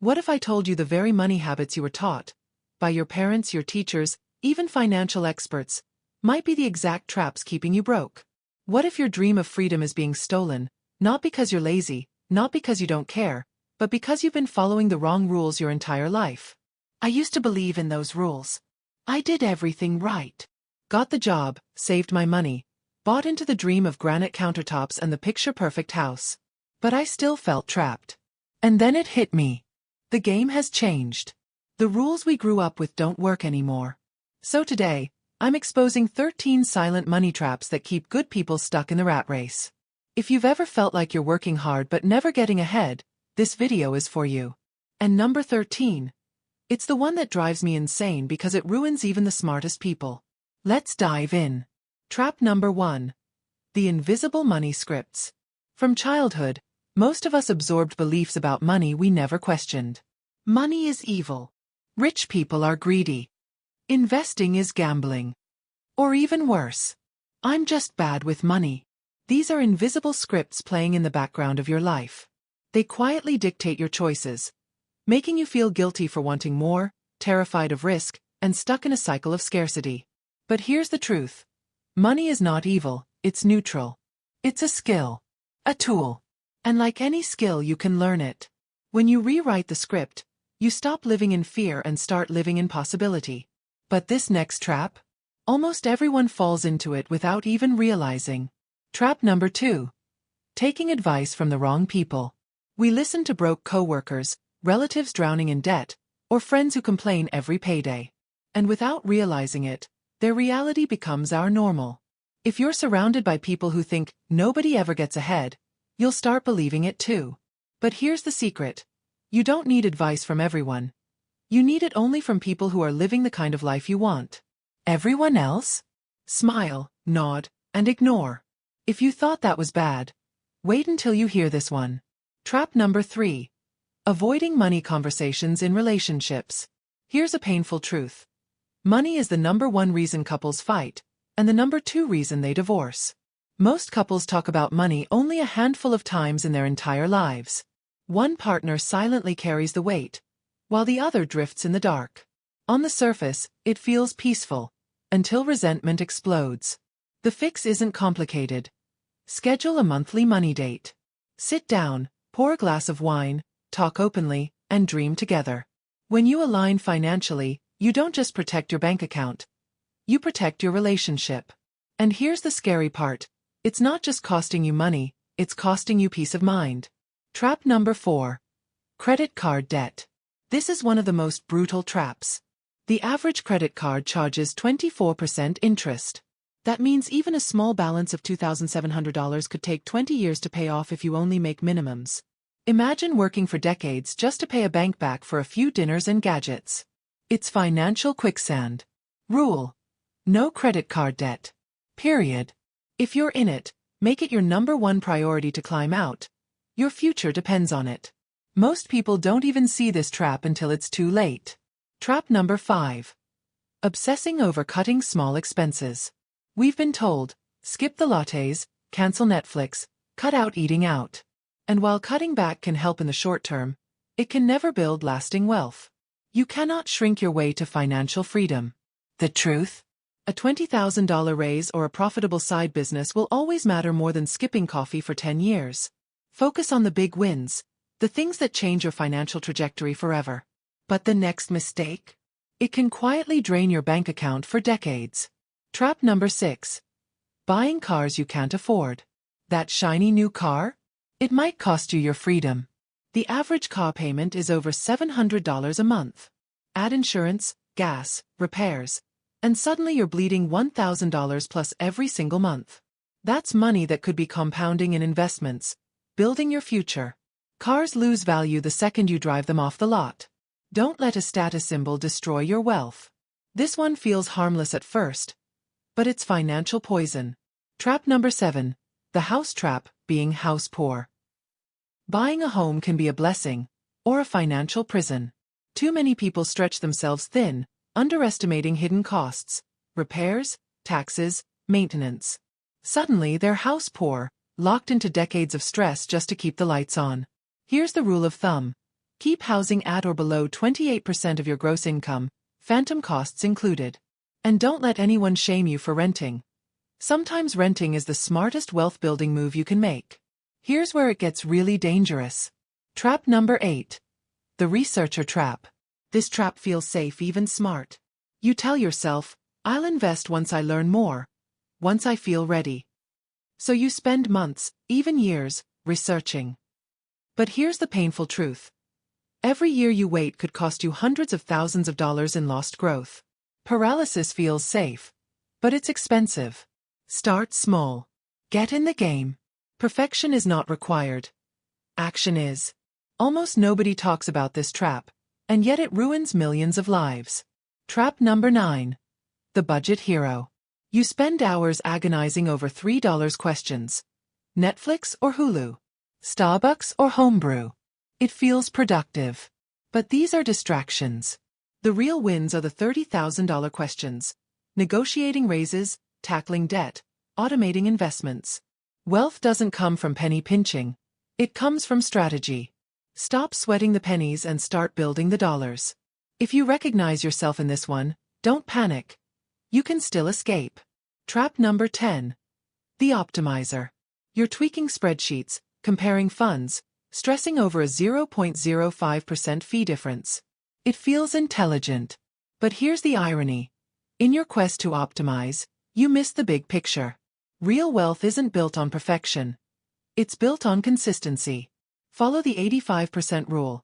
What if I told you the very money habits you were taught, by your parents, your teachers, even financial experts, might be the exact traps keeping you broke? What if your dream of freedom is being stolen, not because you're lazy, not because you don't care, but because you've been following the wrong rules your entire life? I used to believe in those rules. I did everything right. Got the job, saved my money, bought into the dream of granite countertops and the picture-perfect house. But I still felt trapped. And then it hit me. The game has changed. The rules we grew up with don't work anymore. So today, I'm exposing 13 silent money traps that keep good people stuck in the rat race. If you've ever felt like you're working hard but never getting ahead, this video is for you. And number 13. It's the one that drives me insane because it ruins even the smartest people. Let's dive in. Trap number 1. The invisible money scripts. From childhood, most of us absorbed beliefs about money we never questioned. Money is evil. Rich people are greedy. Investing is gambling. Or even worse, I'm just bad with money. These are invisible scripts playing in the background of your life. They quietly dictate your choices, making you feel guilty for wanting more, terrified of risk, and stuck in a cycle of scarcity. But here's the truth. Money is not evil, it's neutral. It's a skill. A tool. And like any skill, you can learn it. When you rewrite the script, you stop living in fear and start living in possibility. But this next trap? Almost everyone falls into it without even realizing. Trap number 2. Taking advice from the wrong people. We listen to broke coworkers, relatives drowning in debt, or friends who complain every payday. And without realizing it, their reality becomes our normal. If you're surrounded by people who think nobody ever gets ahead, you'll start believing it too. But here's the secret. You don't need advice from everyone. You need it only from people who are living the kind of life you want. Everyone else? Smile, nod, and ignore. If you thought that was bad, wait until you hear this one. Trap number 3. Avoiding money conversations in relationships. Here's a painful truth. Money is the number 1 reason couples fight, and the number 2 reason they divorce. Most couples talk about money only a handful of times in their entire lives. One partner silently carries the weight, while the other drifts in the dark. On the surface, it feels peaceful, until resentment explodes. The fix isn't complicated. Schedule a monthly money date. Sit down, pour a glass of wine, talk openly, and dream together. When you align financially, you don't just protect your bank account. You protect your relationship. And here's the scary part. It's not just costing you money, it's costing you peace of mind. Trap number 4. Credit card debt. This is one of the most brutal traps. The average credit card charges 24% interest. That means even a small balance of $2,700 could take 20 years to pay off if you only make minimums. Imagine working for decades just to pay a bank back for a few dinners and gadgets. It's financial quicksand. Rule: no credit card debt. Period. If you're in it, make it your number 1 priority to climb out. Your future depends on it. Most people don't even see this trap until it's too late. Trap number 5. Obsessing over cutting small expenses. We've been told, skip the lattes, cancel Netflix, cut out eating out. And while cutting back can help in the short term, it can never build lasting wealth. You cannot shrink your way to financial freedom. The truth? A $20,000 raise or a profitable side business will always matter more than skipping coffee for 10 years. Focus on the big wins, the things that change your financial trajectory forever. But the next mistake? It can quietly drain your bank account for decades. Trap number 6. Buying cars you can't afford. That shiny new car? It might cost you your freedom. The average car payment is over $700 a month. Add insurance, gas, repairs, and suddenly you're bleeding $1,000 plus every single month. That's money that could be compounding in investments, building your future. Cars lose value the second you drive them off the lot. Don't let a status symbol destroy your wealth. This one feels harmless at first, but it's financial poison. Trap number 7. The house trap, being house poor. Buying a home can be a blessing, or a financial prison. Too many people stretch themselves thin, underestimating hidden costs, repairs, taxes, maintenance. Suddenly they're house poor, locked into decades of stress just to keep the lights on. Here's the rule of thumb. Keep housing at or below 28% of your gross income, phantom costs included. And don't let anyone shame you for renting. Sometimes renting is the smartest wealth-building move you can make. Here's where it gets really dangerous. Trap number 8. The researcher trap. This trap feels safe, even smart. You tell yourself, I'll invest once I learn more, once I feel ready. So you spend months, even years, researching. But here's the painful truth. Every year you wait could cost you hundreds of thousands of dollars in lost growth. Paralysis feels safe, but it's expensive. Start small. Get in the game. Perfection is not required. Action is. Almost nobody talks about this trap, and yet it ruins millions of lives. Trap number 9. The budget hero. You spend hours agonizing over $3 questions. Netflix or Hulu? Starbucks or homebrew? It feels productive. But these are distractions. The real wins are the $30,000 questions. Negotiating raises, tackling debt, automating investments. Wealth doesn't come from penny pinching. It comes from strategy. Stop sweating the pennies and start building the dollars. If you recognize yourself in this one, don't panic. You can still escape. Trap number 10. The optimizer. You're tweaking spreadsheets, comparing funds, stressing over a 0.05% fee difference. It feels intelligent. But here's the irony. In your quest to optimize, you miss the big picture. Real wealth isn't built on perfection. It's built on consistency. Follow the 85% rule.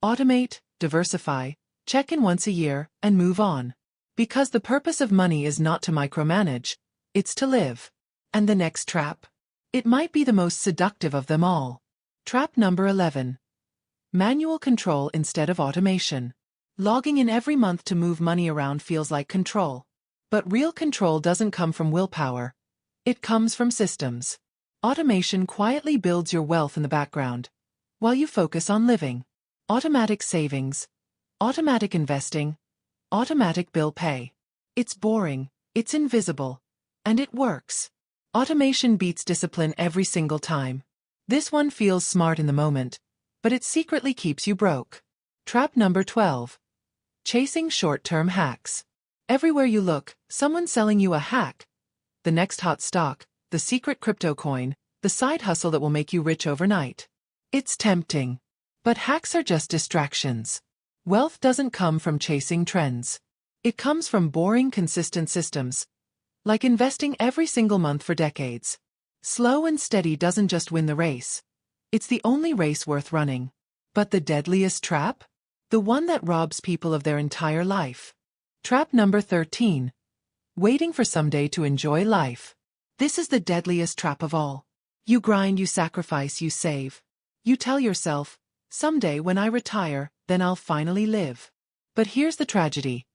Automate, diversify, check in once a year, and move on. Because the purpose of money is not to micromanage, it's to live. And the next trap? It might be the most seductive of them all. Trap number 11. Manual control instead of automation. Logging in every month to move money around feels like control. But real control doesn't come from willpower. It comes from systems. Automation quietly builds your wealth in the background, while you focus on living. Automatic savings, automatic investing, automatic bill pay. It's boring, it's invisible, and it works. Automation beats discipline every single time. This one feels smart in the moment, but it secretly keeps you broke. Trap number 12. Chasing short-term hacks. Everywhere you look, someone's selling you a hack. The next hot stock, the secret crypto coin, the side hustle that will make you rich overnight. It's tempting. But hacks are just distractions. Wealth doesn't come from chasing trends. It comes from boring, consistent systems, like investing every single month for decades. Slow and steady doesn't just win the race. It's the only race worth running. But the deadliest trap? The one that robs people of their entire life. Trap number 13. Waiting for someday to enjoy life. This is the deadliest trap of all. You grind, you sacrifice, you save. You tell yourself, someday when I retire, then I'll finally live. But here's the tragedy.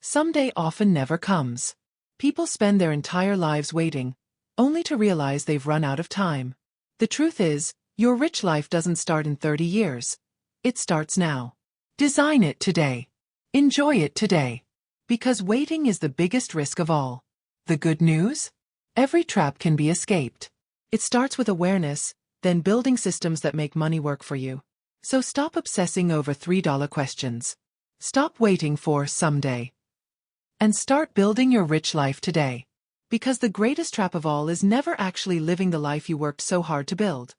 Someday often never comes. People spend their entire lives waiting, only to realize they've run out of time. The truth is, your rich life doesn't start in 30 years. It starts now. Design it today. Enjoy it today. Because waiting is the biggest risk of all. The good news? Every trap can be escaped. It starts with awareness, then building systems that make money work for you. So stop obsessing over $3 questions. Stop waiting for someday. And start building your rich life today. Because the greatest trap of all is never actually living the life you worked so hard to build.